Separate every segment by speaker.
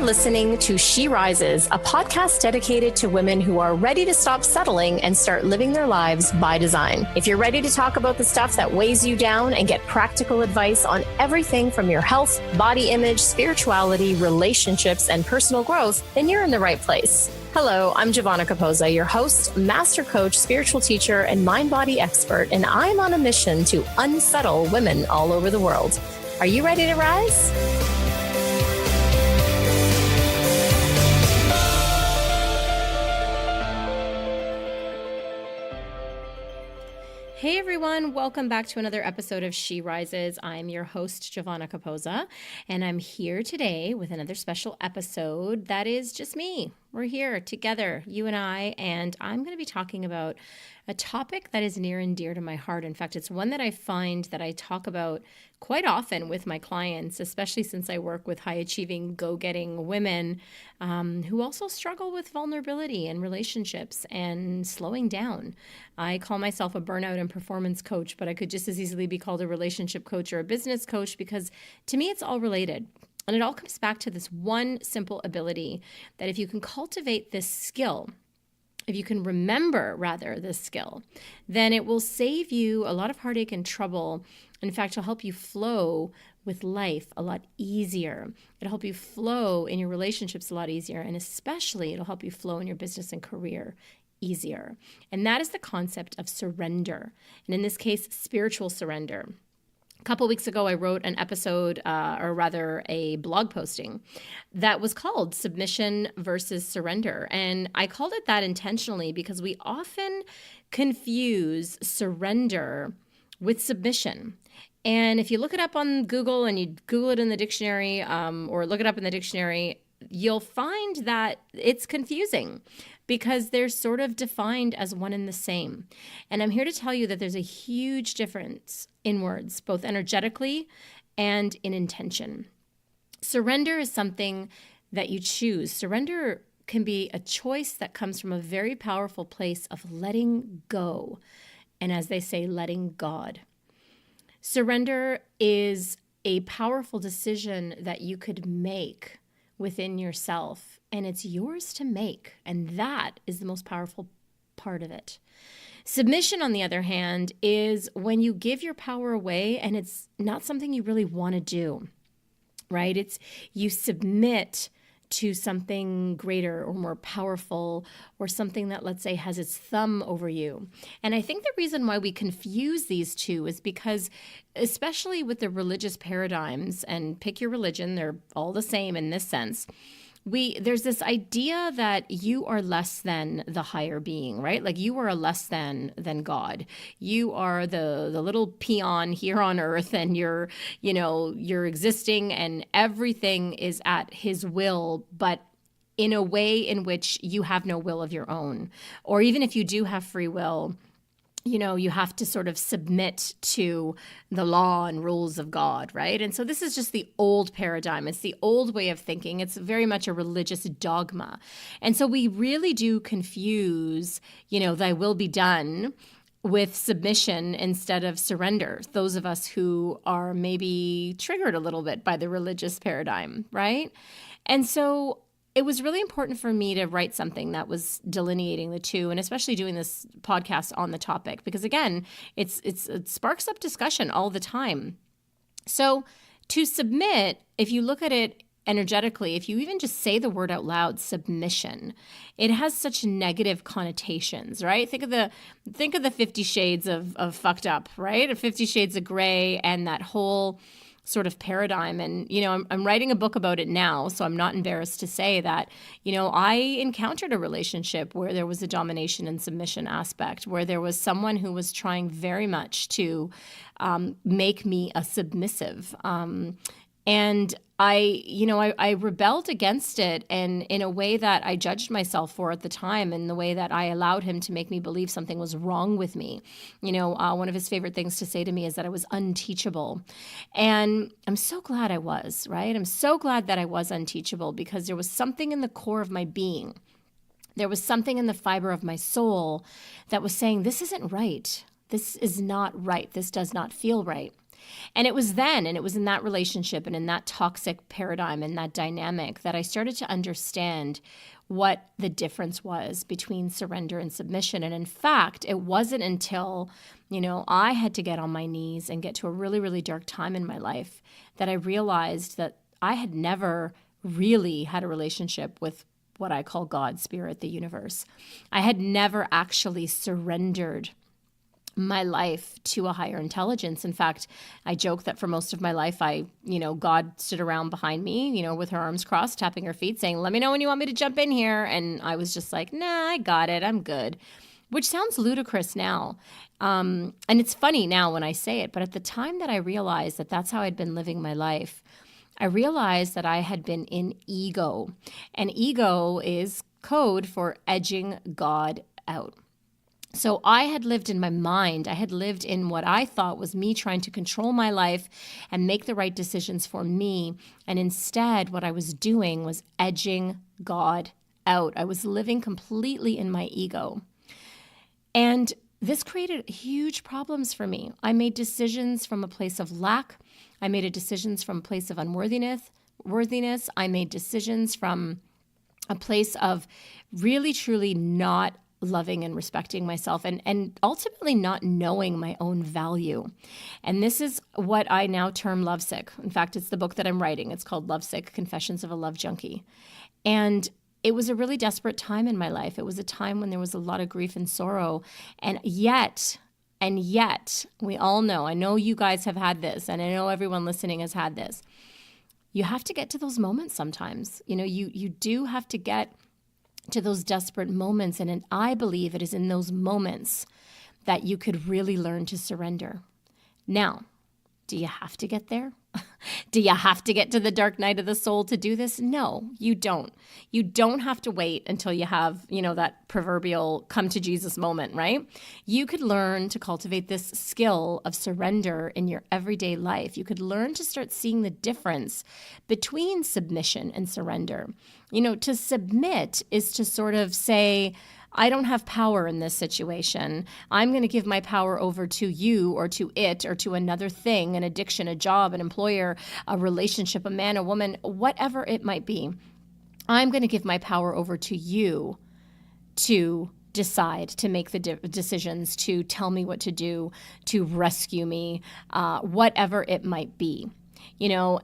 Speaker 1: listening to She Rises, a podcast dedicated to women who are ready to stop settling and start living their lives by design. If you're ready to talk about the stuff that weighs you down and get practical advice on everything from your health, body image, spirituality, relationships, and personal growth, then you're in the right place. Hello, I'm Giovanna Capozza, your host, master coach, spiritual teacher, and mind-body expert, and I'm on a mission to unsettle women all over the world. Are you ready to rise? Hey everyone, welcome back to another episode of She Rises. I'm your host, Giovanna Capozza, and I'm here today with another special episode that is just me. We're here together, you and I, and I'm going to be talking about a topic that is near and dear to my heart. In fact, it's one that I find that I talk about quite often with my clients, especially since I work with high-achieving, go-getting women who also struggle with vulnerability in relationships and slowing down. I call myself a burnout and performance coach, but I could just as easily be called a relationship coach or a business coach because to me, it's all related. And it all comes back to this one simple ability that if you can cultivate this skill, if you can remember, rather, this skill, then it will save you a lot of heartache and trouble. In fact, it'll help you flow with life a lot easier. It'll help you flow in your relationships a lot easier. And especially, it'll help you flow in your business and career easier. And that is the concept of surrender. And in this case, spiritual surrender. A couple weeks ago, I wrote an episode, or rather a blog posting that was called Submission versus Surrender. And I called it that intentionally because we often confuse surrender with submission. And if you look it up on Google and you Google it in the dictionary or look it up in the dictionary, you'll find that it's confusing because they're sort of defined as one and the same. And I'm here to tell you that there's a huge difference in words, both energetically and in intention. Surrender is something that you choose. Surrender can be a choice that comes from a very powerful place of letting go. And as they say, letting God. Surrender is a powerful decision that you could make within yourself, and it's yours to make. And that is the most powerful part of it. Submission, on the other hand, is when you give your power away and it's not something you really want to do, right? It's you submit to something greater or more powerful or something that, let's say, has its thumb over you. And I think the reason why we confuse these two is because, especially with the religious paradigms, and pick your religion, they're all the same in this sense, there's this idea that you are less than the higher being, right? Like you are less than God. You are the little peon here on earth, and you're existing, and everything is at his will, but in a way in which you have no will of your own. Or even if you do have free will, you have to sort of submit to the law and rules of God, right? And so this is just the old paradigm. It's the old way of thinking. It's very much a religious dogma. And so we really do confuse, thy will be done with submission instead of surrender. Those of us who are maybe triggered a little bit by the religious paradigm, right? And so it was really important for me to write something that was delineating the two, and especially doing this podcast on the topic, because again, it sparks up discussion all the time. So to submit, if you look at it energetically, if you even just say the word out loud, submission, it has such negative connotations, right? Think of the 50 Shades of fucked up, right? Or 50 Shades of Gray, and that whole sort of paradigm. And, I'm writing a book about it now, so I'm not embarrassed to say that, I encountered a relationship where there was a domination and submission aspect, where there was someone who was trying very much to make me a submissive. And I rebelled against it, and in a way that I judged myself for at the time, in the way that I allowed him to make me believe something was wrong with me. One of his favorite things to say to me is that I was unteachable. And I'm so glad I was, right? I'm so glad that I was unteachable, because there was something in the core of my being. There was something in the fiber of my soul that was saying, this isn't right. This is not right. This does not feel right. And it was then, and it was in that relationship and in that toxic paradigm and that dynamic that I started to understand what the difference was between surrender and submission. And in fact, it wasn't until, I had to get on my knees and get to a really, really dark time in my life that I realized that I had never really had a relationship with what I call God, Spirit, the universe. I had never actually surrendered my life to a higher intelligence. In fact, I joke that for most of my life, God stood around behind me, with her arms crossed, tapping her feet, saying, "Let me know when you want me to jump in here." And I was just like, "Nah, I got it. I'm good," which sounds ludicrous now. And it's funny now when I say it, but at the time that I realized that that's how I'd been living my life, I realized that I had been in ego. And ego is code for edging God out. So I had lived in my mind. I had lived in what I thought was me trying to control my life and make the right decisions for me. And instead, what I was doing was edging God out. I was living completely in my ego. And this created huge problems for me. I made decisions from a place of lack. I made decisions from a place of unworthiness. I made decisions from a place of really, truly not loving and respecting myself and ultimately not knowing my own value. And this is what I now term lovesick. In fact, it's the book that I'm writing. It's called Lovesick: Confessions of a Love Junkie. And it was a really desperate time in my life. It was a time when there was a lot of grief and sorrow. And yet, we all know, I know you guys have had this, and I know everyone listening has had this. You have to get to those moments sometimes. You do have to get to those desperate moments. And I believe it is in those moments that you could really learn to surrender. Now, do you have to get there? Do you have to get to the dark night of the soul to do this? No, you don't. You don't have to wait until you have, that proverbial come to Jesus moment, right? You could learn to cultivate this skill of surrender in your everyday life. You could learn to start seeing the difference between submission and surrender. To submit is to sort of say, I don't have power in this situation. I'm going to give my power over to you or to it or to another thing, an addiction, a job, an employer, a relationship, a man, a woman, whatever it might be. I'm going to give my power over to you to decide, to make the decisions, to tell me what to do, to rescue me, whatever it might be.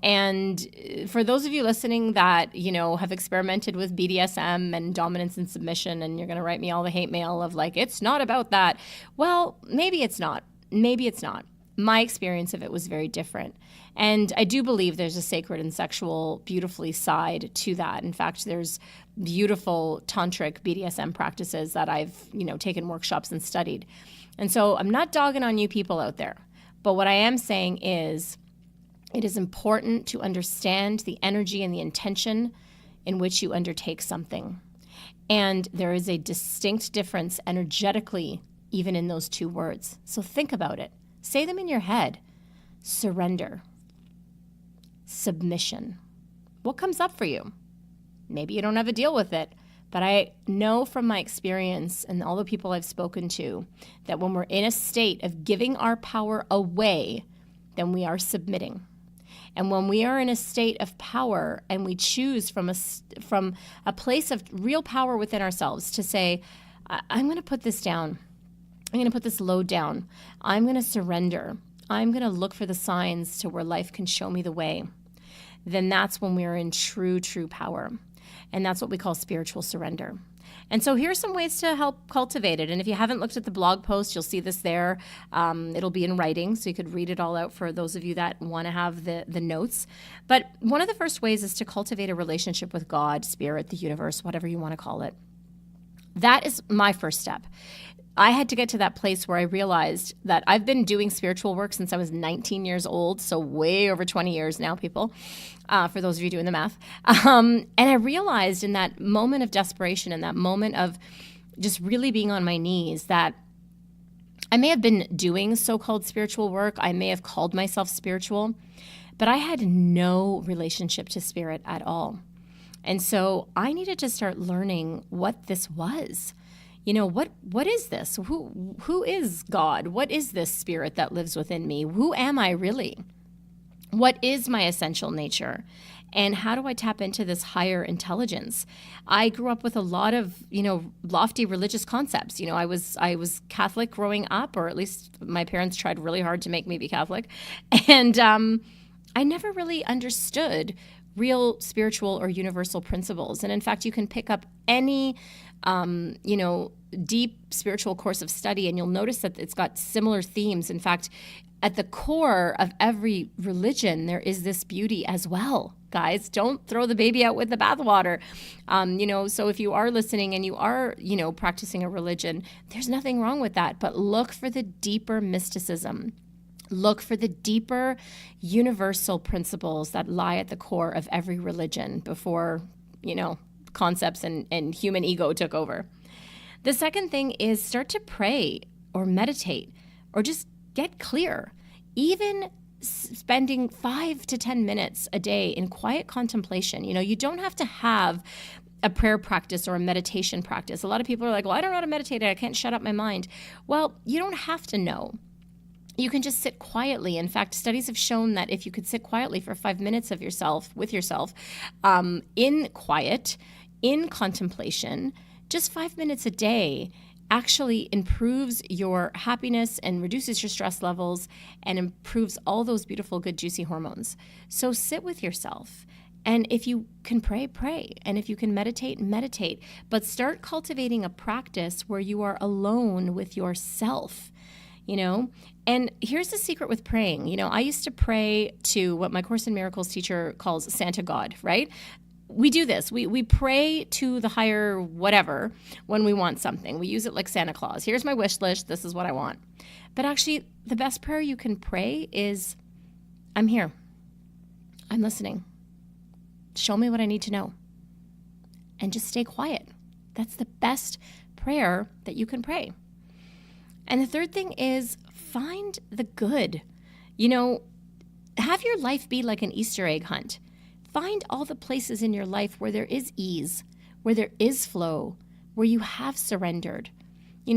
Speaker 1: And for those of you listening that, have experimented with BDSM and dominance and submission, and you're going to write me all the hate mail of like, it's not about that. Well, maybe it's not. Maybe it's not. My experience of it was very different. And I do believe there's a sacred and sexual, beautifully side to that. In fact, there's beautiful tantric BDSM practices that I've, taken workshops and studied. And so I'm not dogging on you people out there. But what I am saying is, it is important to understand the energy and the intention in which you undertake something. And there is a distinct difference energetically, even in those two words. So think about it. Say them in your head. Surrender. Submission. What comes up for you? Maybe you don't have a deal with it, but I know from my experience and all the people I've spoken to that when we're in a state of giving our power away, then we are submitting. And when we are in a state of power and we choose from a place of real power within ourselves to say, I'm going to put this down. I'm going to put this load down. I'm going to surrender. I'm going to look for the signs to where life can show me the way. Then that's when we are in true, true power. And that's what we call spiritual surrender. And so here's some ways to help cultivate it. And if you haven't looked at the blog post, you'll see this there. It'll be in writing, so you could read it all out for those of you that want to have the notes. But one of the first ways is to cultivate a relationship with God, Spirit, the universe, whatever you want to call it. That is my first step. I had to get to that place where I realized that I've been doing spiritual work since I was 19 years old, so way over 20 years now, people, for those of you doing the math. And I realized in that moment of desperation, in that moment of just really being on my knees, that I may have been doing so-called spiritual work. I may have called myself spiritual, but I had no relationship to spirit at all. And so I needed to start learning what this was. what is this? Who is God? What is this spirit that lives within me? Who am I really? What is my essential nature? And how do I tap into this higher intelligence? I grew up with a lot of, lofty religious concepts. I was Catholic growing up, or at least my parents tried really hard to make me be Catholic. And I never really understood real spiritual or universal principles. And in fact, you can pick up any, deep spiritual course of study, and you'll notice that it's got similar themes. In fact, at the core of every religion, there is this beauty as well. Guys, don't throw the baby out with the bathwater. So if you are listening and you are, practicing a religion, there's nothing wrong with that. But look for the deeper mysticism. Look for the deeper universal principles that lie at the core of every religion before, concepts and human ego took over. The second thing is start to pray or meditate or just get clear. Even spending 5 to 10 minutes a day in quiet contemplation. You don't have to have a prayer practice or a meditation practice. A lot of people are like, well, I don't know how to meditate. I can't shut up my mind. Well, you don't have to know. You can just sit quietly. In fact, studies have shown that if you could sit quietly for 5 minutes with yourself, in quiet, in contemplation, just 5 minutes a day actually improves your happiness and reduces your stress levels and improves all those beautiful, good, juicy hormones. So sit with yourself. And if you can pray, pray. And if you can meditate, meditate. But start cultivating a practice where you are alone with yourself, And here's the secret with praying. I used to pray to what my Course in Miracles teacher calls Santa God, right? We do this. We pray to the higher whatever when we want something. We use it like Santa Claus. Here's my wish list. This is what I want. But actually, the best prayer you can pray is, I'm here. I'm listening. Show me what I need to know. And just stay quiet. That's the best prayer that you can pray. And the third thing is find the good. Have your life be like an Easter egg hunt. Find all the places in your life where there is ease, where there is flow, where you have surrendered.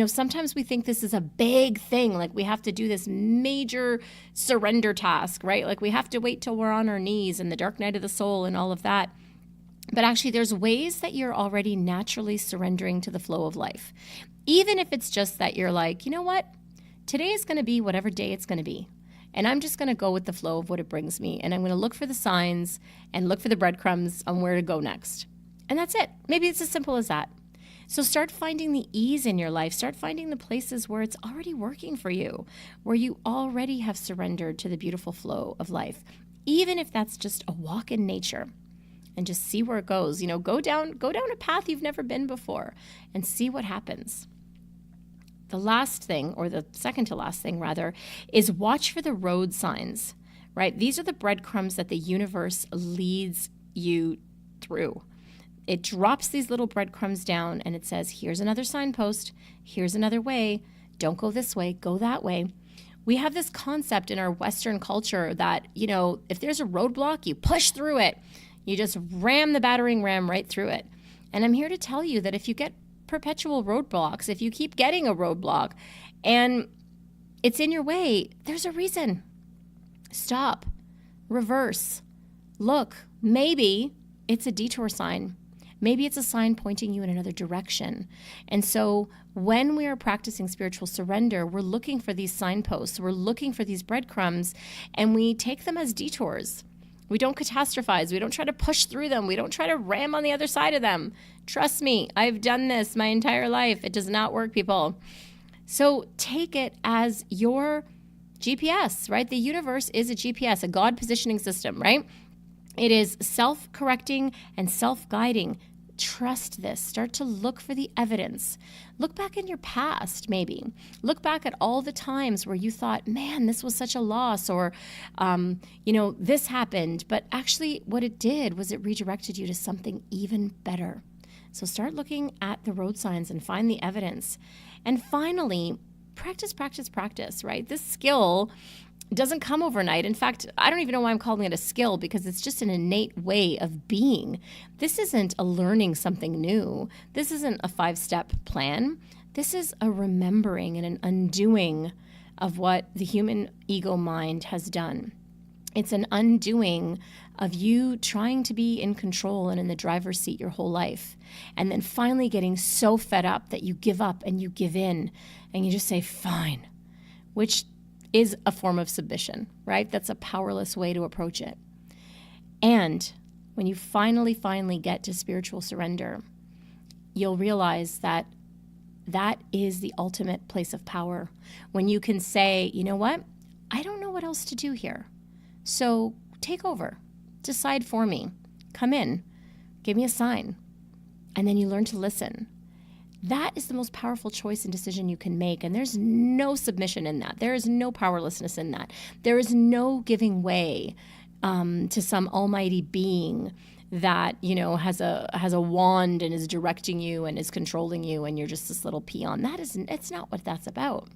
Speaker 1: Sometimes we think this is a big thing, like we have to do this major surrender task, right? Like we have to wait till we're on our knees and the dark night of the soul and all of that. But actually, there's ways that you're already naturally surrendering to the flow of life. Even if it's just that you're like, you know what? Today is going to be whatever day it's going to be. And I'm just going to go with the flow of what it brings me. And I'm going to look for the signs and look for the breadcrumbs on where to go next. And that's it. Maybe it's as simple as that. So start finding the ease in your life. Start finding the places where it's already working for you, where you already have surrendered to the beautiful flow of life, even if that's just a walk in nature. And just see where it goes. Go down a path you've never been before and see what happens. The last thing, or the second to last thing rather, is watch for the road signs, right? These are the breadcrumbs that the universe leads you through. It drops these little breadcrumbs down and it says, here's another signpost, here's another way, don't go this way, go that way. We have this concept in our Western culture that, if there's a roadblock, you push through it. You just ram the battering ram right through it. And I'm here to tell you that if you get perpetual roadblocks, if you keep getting a roadblock and it's in your way, there's a reason. Stop, reverse, look. Maybe it's a detour sign. Maybe it's a sign pointing you in another direction. And so when we are practicing spiritual surrender, we're looking for these signposts. We're looking for these breadcrumbs, and we take them as detours. We don't catastrophize. We don't try to push through them. We don't try to ram on the other side of them. Trust me, I've done this my entire life. It does not work, people. So take it as your GPS, right? The universe is a GPS, a God positioning system, right? It is self-correcting and self-guiding. Trust this. Start to look for the evidence. Look back in your past, maybe. Look back at all the times where you thought, man, this was such a loss, or, this happened. But actually what it did was it redirected you to something even better. So start looking at the road signs and find the evidence. And finally, practice, right? This skill doesn't come overnight. In fact, I don't even know why I'm calling it a skill, because it's just an innate way of being. This isn't a learning something new. This isn't a 5-step plan. This is a remembering and an undoing of what the human ego mind has done. It's an undoing of you trying to be in control and in the driver's seat your whole life. And then finally getting so fed up that you give up and you give in and you just say, fine, which is a form of submission, right? That's a powerless way to approach it. And when you finally get to spiritual surrender, you'll realize that that is the ultimate place of power. When you can say, you know what? I don't know what else to do here. So take over, decide for me, come in, give me a sign, and then you learn to listen. That is the most powerful choice and decision you can make, and there's no submission in that. There is no powerlessness in that. There is no giving way to some almighty being that, has a wand and is directing you and is controlling you, and you're just this little peon. It's not what that's about.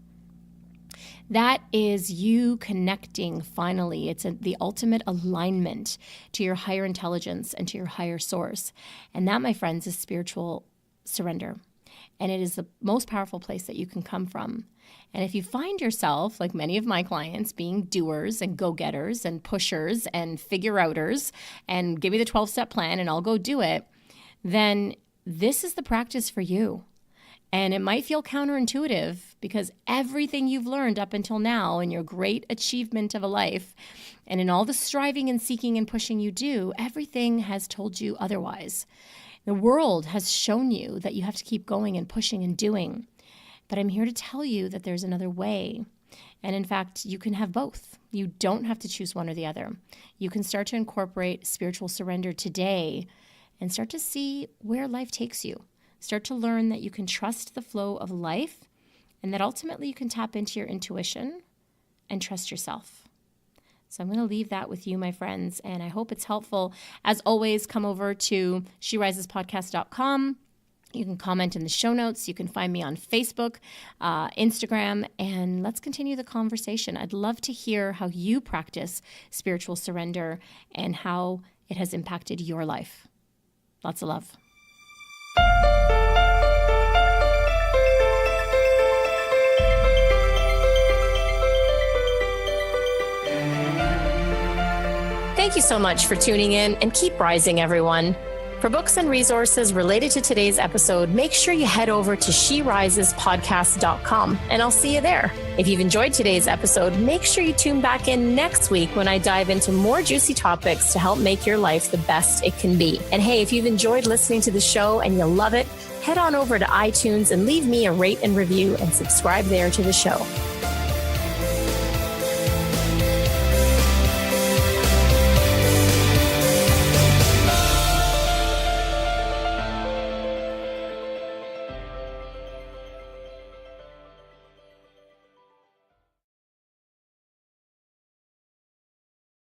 Speaker 1: That is you connecting finally. It's the ultimate alignment to your higher intelligence and to your higher source. And that, my friends, is spiritual surrender. And it is the most powerful place that you can come from. And if you find yourself, like many of my clients, being doers and go-getters and pushers and figure-outers and give me the 12-step plan and I'll go do it, then this is the practice for you. And it might feel counterintuitive because everything you've learned up until now in your great achievement of a life and in all the striving and seeking and pushing you do, everything has told you otherwise. The world has shown you that you have to keep going and pushing and doing. But I'm here to tell you that there's another way. And in fact, you can have both. You don't have to choose one or the other. You can start to incorporate spiritual surrender today and start to see where life takes you. Start to learn that you can trust the flow of life and that ultimately you can tap into your intuition and trust yourself. So I'm going to leave that with you, my friends, and I hope it's helpful. As always, come over to SheRisesPodcast.com. You can comment in the show notes. You can find me on Facebook, Instagram, and let's continue the conversation. I'd love to hear how you practice spiritual surrender and how it has impacted your life. Lots of love. Thank you so much for tuning in and keep rising, everyone. For books and resources related to today's episode, make sure you head over to SheRisesPodcast.com and I'll see you there. If you've enjoyed today's episode, make sure you tune back in next week when I dive into more juicy topics to help make your life the best it can be. And hey, if you've enjoyed listening to the show and you love it, head on over to iTunes and leave me a rate and review and subscribe there to the show.